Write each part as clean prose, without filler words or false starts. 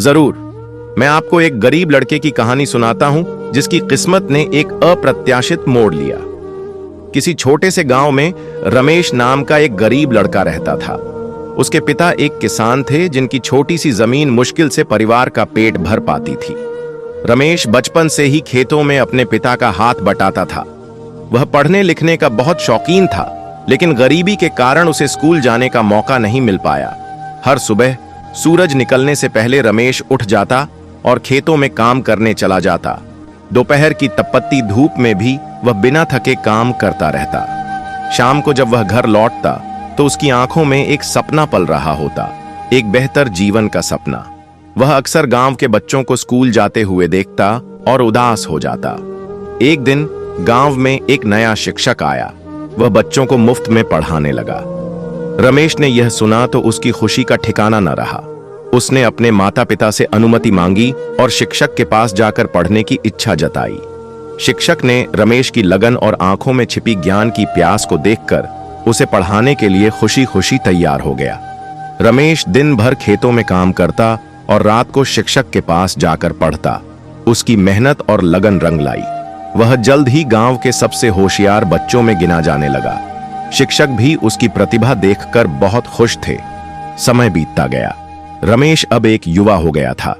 जरूर, मैं आपको एक गरीब लड़के की कहानी सुनाता हूं जिसकी किस्मत ने एक अप्रत्याशित मोड़ लिया। किसी छोटे से गांव में रमेश नाम का एक गरीब लड़का रहता था। उसके पिता एक किसान थे जिनकी छोटी सी जमीन मुश्किल से परिवार का पेट भर पाती थी। रमेश बचपन से ही खेतों में अपने पिता का हाथ बटाता था। वह पढ़ने लिखने का बहुत शौकीन था, लेकिन गरीबी के कारण उसे स्कूल जाने का मौका नहीं मिल पाया। हर सुबह सूरज निकलने से पहले रमेश उठ जाता और खेतों में काम करने चला जाता। दोपहर की तपती धूप में भी वह बिना थके काम करता रहता। शाम को जब वह घर लौटता तो उसकी आंखों में एक सपना पल रहा होता, एक बेहतर जीवन का सपना। वह अक्सर गांव के बच्चों को स्कूल जाते हुए देखता और उदास हो जाता। एक दिन गांव में एक नया शिक्षक आया। वह बच्चों को मुफ्त में पढ़ाने लगा। रमेश ने यह सुना तो उसकी खुशी का ठिकाना न रहा। उसने अपने माता पिता से अनुमति मांगी और शिक्षक के पास जाकर पढ़ने की इच्छा जताई। शिक्षक ने रमेश की लगन और आंखों में छिपी ज्ञान की प्यास को देखकर उसे पढ़ाने के लिए खुशी खुशी तैयार हो गया। रमेश दिन भर खेतों में काम करता और रात को शिक्षक के पास जाकर पढ़ता। उसकी मेहनत और लगन रंग लाई। वह जल्द ही गांव के सबसे होशियार बच्चों में गिना जाने लगा। शिक्षक भी उसकी प्रतिभा देखकर बहुत खुश थे। समय बीतता गया। रमेश अब एक युवा हो गया था।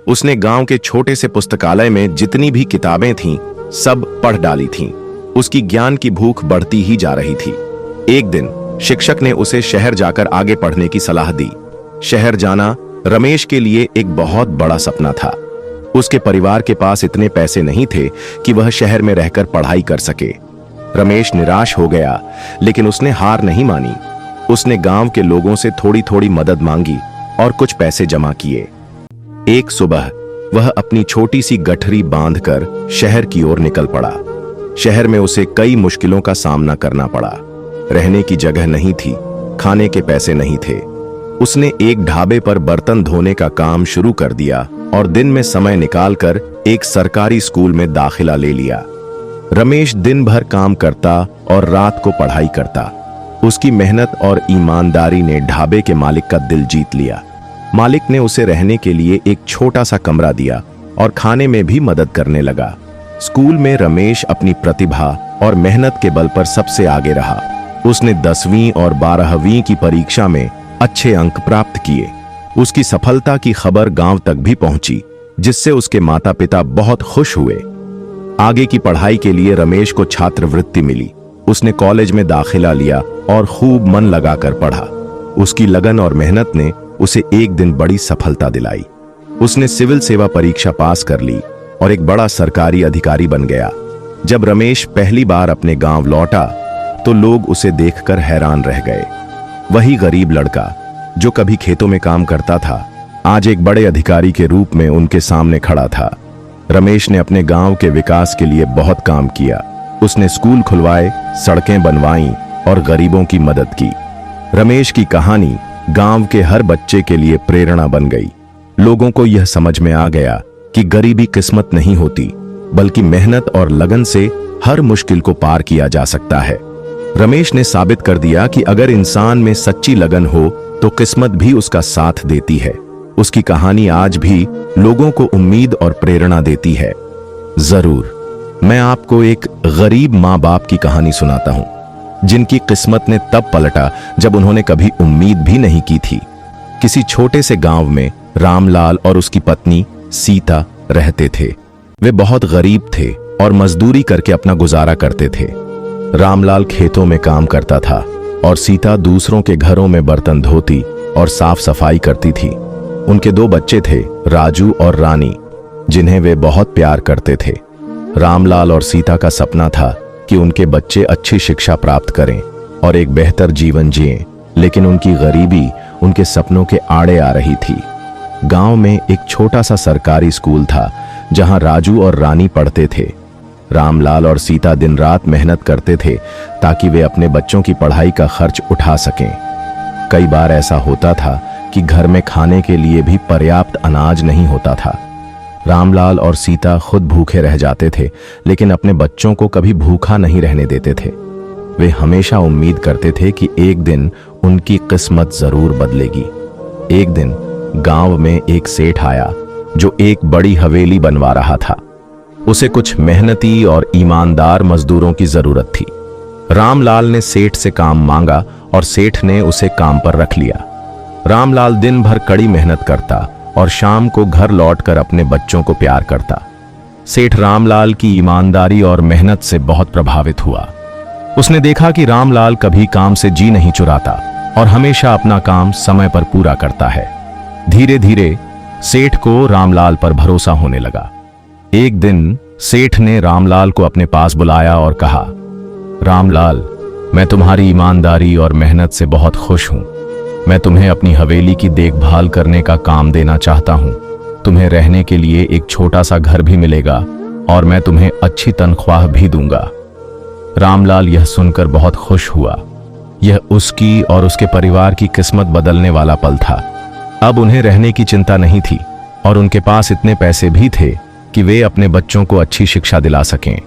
उसने गांव के छोटे से पुस्तकालय में जितनी भी किताबें थीं, सब पढ़ डाली थीं। उसकी ज्ञान की भूख बढ़ती ही जा रही थी। एक दिन शिक्षक ने उसे शहर जाकर आगे पढ़ने की सलाह दी। शहर जाना रमेश के लिए एक बहुत बड़ा सपना था। उसके परिवार के पास इतने पैसे नहीं थे कि वह शहर में रहकर पढ़ाई कर सके। रमेश निराश हो गया, लेकिन उसने हार नहीं मानी। उसने गांव के लोगों से थोड़ी थोड़ी मदद मांगी और कुछ पैसे जमा किए। एक सुबह वह अपनी छोटी सी गठरी बांधकर शहर की ओर निकल पड़ा। शहर में उसे कई मुश्किलों का सामना करना पड़ा। रहने की जगह नहीं थी, खाने के पैसे नहीं थे। उसने एक ढाबे पर बर्तन धोने का काम शुरू कर दिया और दिन में समय निकालकर एक सरकारी स्कूल में दाखिला ले लिया। रमेश दिन भर काम करता और रात को पढ़ाई करता। उसकी मेहनत और ईमानदारी ने ढाबे के मालिक का दिल जीत लिया। मालिक ने उसे रहने के लिए एक छोटा सा कमरा दिया और खाने में भी मदद करने लगा। स्कूल में रमेश अपनी प्रतिभा और मेहनत के बल पर सबसे आगे रहा। उसने 10वीं और 12वीं की परीक्षा में अच्छे अंक प्राप्त किए। उसकी सफलता की खबर गांव तक भी पहुंची, जिससे उसके माता पिता बहुत खुश हुए। आगे की पढ़ाई के लिए रमेश को छात्रवृत्ति मिली। उसने कॉलेज में दाखिला लिया और खूब मन लगाकर पढ़ा। उसकी लगन और मेहनत ने उसे एक दिन बड़ी सफलता दिलाई। उसने सिविल सेवा परीक्षा पास कर ली और एक बड़ा सरकारी अधिकारी बन गया। जब रमेश पहली बार अपने गांव लौटा तो लोग उसे देखकर हैरान रह गए। वही गरीब लड़का जो कभी खेतों में काम करता था, आज एक बड़े अधिकारी के रूप में उनके सामने खड़ा था। रमेश ने अपने गांव के विकास के लिए बहुत काम किया। उसने स्कूल खुलवाए, सड़कें बनवाईं और गरीबों की मदद की। रमेश की कहानी गांव के हर बच्चे के लिए प्रेरणा बन गई। लोगों को यह समझ में आ गया कि गरीबी किस्मत नहीं होती, बल्कि मेहनत और लगन से हर मुश्किल को पार किया जा सकता है। रमेश ने साबित कर दिया कि अगर इंसान में सच्ची लगन हो तो किस्मत भी उसका साथ देती है। उसकी कहानी आज भी लोगों को उम्मीद और प्रेरणा देती है। जरूर, मैं आपको एक गरीब माँ बाप की कहानी सुनाता हूँ, जिनकी किस्मत ने तब पलटा जब उन्होंने कभी उम्मीद भी नहीं की थी। किसी छोटे से गांव में रामलाल और उसकी पत्नी सीता रहते थे। वे बहुत गरीब थे और मजदूरी करके अपना गुजारा करते थे। रामलाल खेतों में काम करता था और सीता दूसरों के घरों में बर्तन धोती और साफ सफाई करती थी। उनके 2 बच्चे थे, राजू और रानी, जिन्हें वे बहुत प्यार करते थे। रामलाल और सीता का सपना था कि उनके बच्चे अच्छी शिक्षा प्राप्त करें और एक बेहतर जीवन जिएं, लेकिन उनकी गरीबी उनके सपनों के आड़े आ रही थी। गांव में एक छोटा सा सरकारी स्कूल था जहां राजू और रानी पढ़ते थे। रामलाल और सीता दिन रात मेहनत करते थे ताकि वे अपने बच्चों की पढ़ाई का खर्च उठा सकें। कई बार ऐसा होता था कि घर में खाने के लिए भी पर्याप्त अनाज नहीं होता था। रामलाल और सीता खुद भूखे रह जाते थे, लेकिन अपने बच्चों को कभी भूखा नहीं रहने देते थे। वे हमेशा उम्मीद करते थे कि एक दिन उनकी किस्मत जरूर बदलेगी। एक दिन गांव में एक सेठ आया जो एक बड़ी हवेली बनवा रहा था। उसे कुछ मेहनती और ईमानदार मजदूरों की जरूरत थी। रामलाल ने सेठ से काम मांगा और सेठ ने उसे काम पर रख लिया। रामलाल दिन भर कड़ी मेहनत करता और शाम को घर लौटकर अपने बच्चों को प्यार करता। सेठ रामलाल की ईमानदारी और मेहनत से बहुत प्रभावित हुआ। उसने देखा कि रामलाल कभी काम से जी नहीं चुराता और हमेशा अपना काम समय पर पूरा करता है। धीरे धीरे सेठ को रामलाल पर भरोसा होने लगा। एक दिन सेठ ने रामलाल को अपने पास बुलाया और कहा, रामलाल, मैं तुम्हारी ईमानदारी और मेहनत से बहुत खुश हूं। मैं तुम्हें अपनी हवेली की देखभाल करने का काम देना चाहता हूं। तुम्हें रहने के लिए एक छोटा सा घर भी मिलेगा और मैं तुम्हें अच्छी तनख्वाह भी दूंगा। रामलाल यह सुनकर बहुत खुश हुआ। यह उसकी और उसके परिवार की किस्मत बदलने वाला पल था। अब उन्हें रहने की चिंता नहीं थी और उनके पास इतने पैसे भी थे कि वे अपने बच्चों को अच्छी शिक्षा दिला सकें।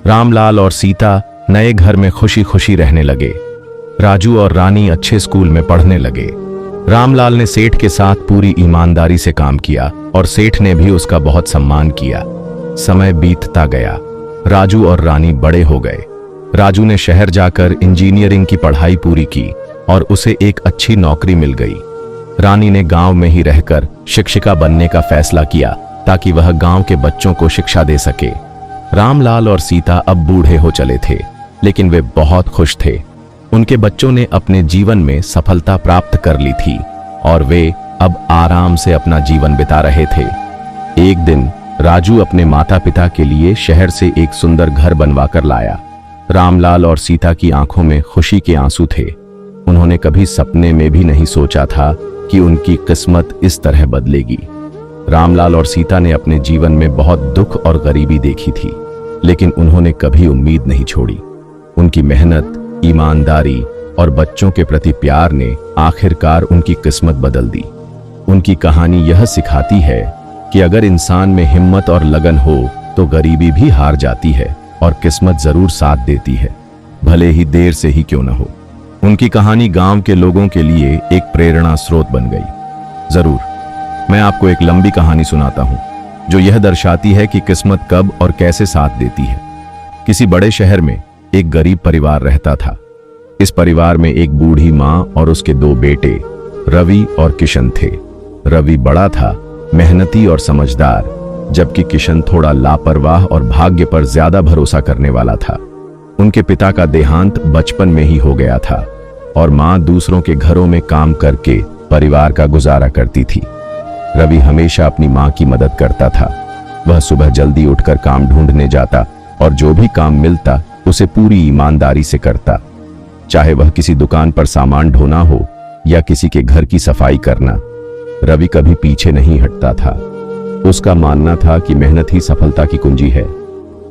रामलाल और सीता नए घर में खुशी खुशी रहने लगे। राजू और रानी अच्छे स्कूल में पढ़ने लगे। रामलाल ने सेठ के साथ पूरी ईमानदारी से काम किया और सेठ ने भी उसका बहुत सम्मान किया। समय बीतता गया। राजू और रानी बड़े हो गए। राजू ने शहर जाकर इंजीनियरिंग की पढ़ाई पूरी की और उसे एक अच्छी नौकरी मिल गई। रानी ने गांव में ही रहकर शिक्षिका बनने का फैसला किया ताकि वह गांव के बच्चों को शिक्षा दे सके। रामलाल और सीता अब बूढ़े हो चले थे, लेकिन वे बहुत खुश थे। उनके बच्चों ने अपने जीवन में सफलता प्राप्त कर ली थी और वे अब आराम से अपना जीवन बिता रहे थे। एक दिन राजू अपने माता पिता के लिए शहर से एक सुंदर घर बनवा कर लाया। रामलाल और सीता की आंखों में खुशी के आंसू थे। उन्होंने कभी सपने में भी नहीं सोचा था कि उनकी किस्मत इस तरह बदलेगी। रामलाल और सीता ने अपने जीवन में बहुत दुख और गरीबी देखी थी, लेकिन उन्होंने कभी उम्मीद नहीं छोड़ी। उनकी मेहनत, ईमानदारी और बच्चों के प्रति प्यार ने आखिरकार उनकी किस्मत बदल दी। उनकी कहानी यह सिखाती है कि अगर इंसान में हिम्मत और लगन हो तो गरीबी भी हार जाती है और किस्मत जरूर साथ देती है, भले ही देर से ही क्यों न हो। उनकी कहानी गांव के लोगों के लिए एक प्रेरणा स्रोत बन गई। जरूर मैं आपको एक लंबी कहानी सुनाता हूं जो यह दर्शाती है कि किस्मत कब और कैसे साथ देती है। किसी बड़े शहर में एक गरीब परिवार रहता था। इस परिवार में एक बूढ़ी मां और उसके दो बेटे रवि और किशन थे। रवि बड़ा था, मेहनती और समझदार, जबकि किशन थोड़ा लापरवाह और भाग्य पर ज्यादा भरोसा करने वाला था। उनके पिता का देहांत बचपन में ही हो गया था और मां दूसरों के घरों में काम करके परिवार का गुजारा करती थी। रवि हमेशा अपनी मां की मदद करता था। वह सुबह जल्दी उठकर काम ढूंढने जाता और जो भी काम मिलता उसे पूरी ईमानदारी से करता, चाहे वह किसी दुकान पर सामान ढोना हो या किसी के घर की सफाई करना। रवि कभी पीछे नहीं हटता था। उसका मानना था कि मेहनत ही सफलता की कुंजी है।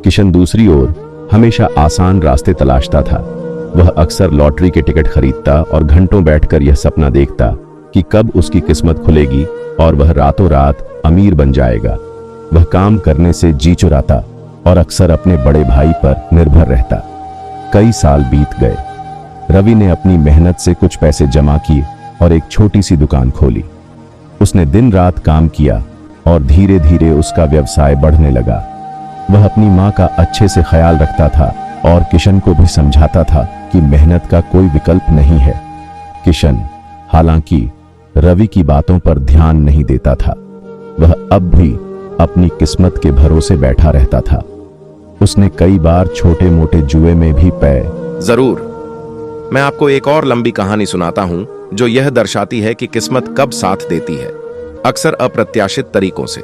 किशन दूसरी ओर हमेशा आसान रास्ते तलाशता था। वह अक्सर लॉटरी के टिकट खरीदता और घंटों बैठकर यह सपना देखता कि कब उसकी किस्मत खुलेगी और वह रातों रात अमीर बन जाएगा। वह काम करने से जी चुराता और अक्सर अपने बड़े भाई पर निर्भर रहता। कई साल बीत गए। रवि ने अपनी मेहनत से कुछ पैसे जमा किए और एक छोटी सी दुकान खोली। उसने दिन रात काम किया और धीरे धीरे उसका व्यवसाय बढ़ने लगा। वह अपनी मां का अच्छे से ख्याल रखता था और किशन को भी समझाता था कि मेहनत का कोई विकल्प नहीं है। किशन हालांकि रवि की बातों पर ध्यान नहीं देता था। वह अब भी अपनी किस्मत के भरोसे बैठा रहता था। उसने कई बार छोटे मोटे जुए में भी जरूर मैं आपको एक और लंबी कहानी सुनाता हूं जो यह दर्शाती है कि किस्मत कब साथ देती है, अक्सर अप्रत्याशित तरीकों से।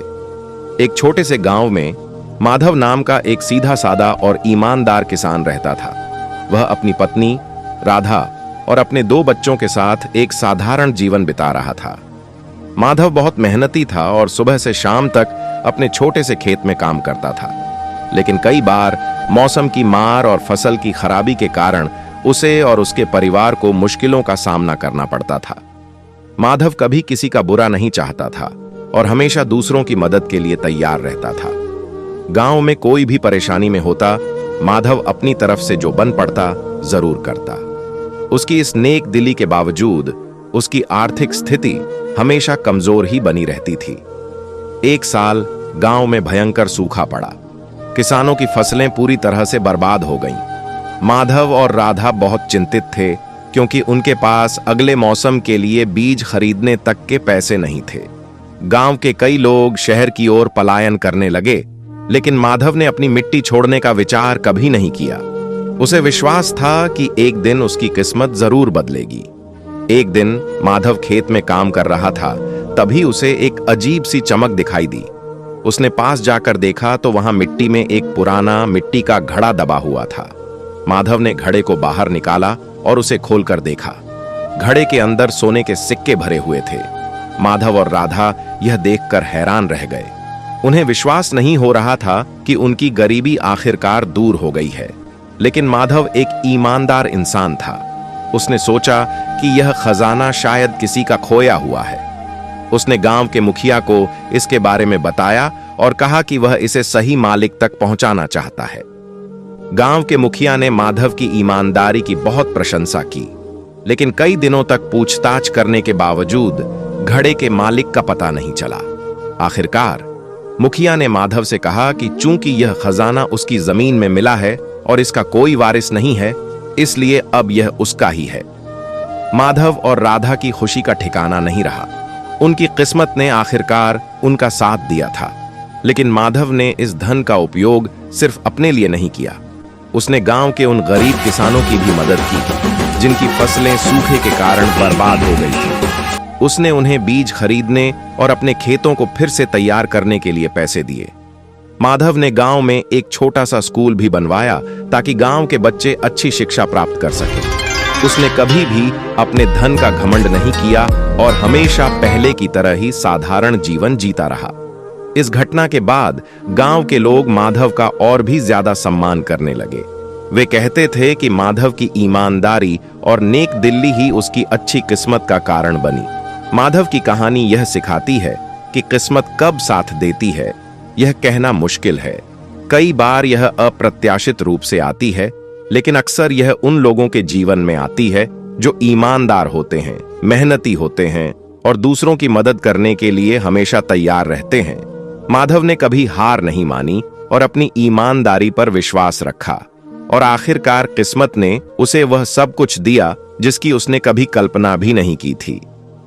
एक छोटे से गांव में माधव नाम का एक सीधा साधा और ईमानदार किसान रहता था। वह अपनी पत्नी राधा और अपने दो बच्चों के साथ एक साधारण जीवन बिता रहा था। माधव बहुत मेहनती था और सुबह से शाम तक अपने छोटे से खेत में काम करता था, लेकिन कई बार मौसम की मार और फसल की खराबी के कारण उसे और उसके परिवार को मुश्किलों का सामना करना पड़ता था। माधव कभी किसी का बुरा नहीं चाहता था और हमेशा दूसरों की मदद के लिए तैयार रहता था। गांव में कोई भी परेशानी में होता, माधव अपनी तरफ से जो बन पड़ता जरूर करता। उसकी इस नेक दिली के बावजूद उसकी आर्थिक स्थिति हमेशा कमजोर ही बनी रहती थी। एक साल गांव में भयंकर सूखा पड़ा। किसानों की फसलें पूरी तरह से बर्बाद हो गईं। माधव और राधा बहुत चिंतित थे क्योंकि उनके पास अगले मौसम के लिए बीज खरीदने तक के पैसे नहीं थे। गांव के कई लोग शहर की ओर पलायन करने लगे, लेकिन माधव ने अपनी मिट्टी छोड़ने का विचार कभी नहीं किया। उसे विश्वास था कि एक दिन उसकी किस्मत जरूर बदलेगी। एक दिन माधव खेत में काम कर रहा था, तभी उसे एक अजीब सी चमक दिखाई दी। उसने पास जाकर देखा तो वहां मिट्टी में एक पुराना मिट्टी का घड़ा दबा हुआ था। माधव ने घड़े को बाहर निकाला और उसे खोलकर देखा। घड़े के अंदर सोने के सिक्के भरे हुए थे। माधव और राधा यह देखकर हैरान रह गए। उन्हें विश्वास नहीं हो रहा था कि उनकी गरीबी आखिरकार दूर हो गई है। लेकिन माधव एक ईमानदार इंसान था। उसने सोचा कि यह खजाना शायद किसी का खोया हुआ है। उसने गांव के मुखिया को इसके बारे में बताया और कहा कि वह इसे सही मालिक तक पहुंचाना चाहता है। गांव के मुखिया ने माधव की ईमानदारी की बहुत प्रशंसा की, लेकिन कई दिनों तक पूछताछ करने के बावजूद घड़े के मालिक का पता नहीं चला। आखिरकार मुखिया ने माधव से कहा कि चूंकि यह खजाना उसकी जमीन में मिला है और इसका कोई वारिस नहीं है, इसलिए अब यह उसका ही है। माधव और राधा की खुशी का ठिकाना नहीं रहा। उनकी किस्मत ने आखिरकार उनका साथ दिया था। लेकिन माधव ने इस धन का उपयोग सिर्फ अपने लिए नहीं किया। उसने गांव के उन गरीब किसानों की भी मदद की जिनकी फसलें सूखे के कारण बर्बाद हो गई थी। उसने उन्हें बीज खरीदने और अपने खेतों को फिर से तैयार करने के लिए पैसे दिए। माधव ने गांव में एक छोटा सा स्कूल भी बनवाया ताकि गांव के बच्चे अच्छी शिक्षा प्राप्त कर सकें। उसने कभी भी अपने धन का घमंड नहीं किया और हमेशा पहले की तरह ही साधारण जीवन जीता रहा। इस घटना के बाद गांव के लोग माधव का और भी ज्यादा सम्मान करने लगे। वे कहते थे कि माधव की ईमानदारी और नेक दिल्ली ही उसकी अच्छी किस्मत का कारण बनी। माधव की कहानी यह सिखाती है कि किस्मत कब साथ देती है यह कहना मुश्किल है। कई बार यह अप्रत्याशित रूप से आती है, लेकिन अक्सर यह उन लोगों के जीवन में आती है जो ईमानदार होते हैं, मेहनती होते हैं और दूसरों की मदद करने के लिए हमेशा तैयार रहते हैं। माधव ने कभी हार नहीं मानी और अपनी ईमानदारी पर विश्वास रखा और आखिरकार किस्मत ने उसे वह सब कुछ दिया जिसकी उसने कभी कल्पना भी नहीं की थी।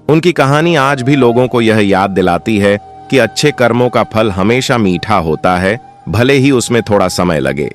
उनकी कहानी आज भी लोगों को यह याद दिलाती है कि अच्छे कर्मों का फल हमेशा मीठा होता है, भले ही उसमें थोड़ा समय लगे।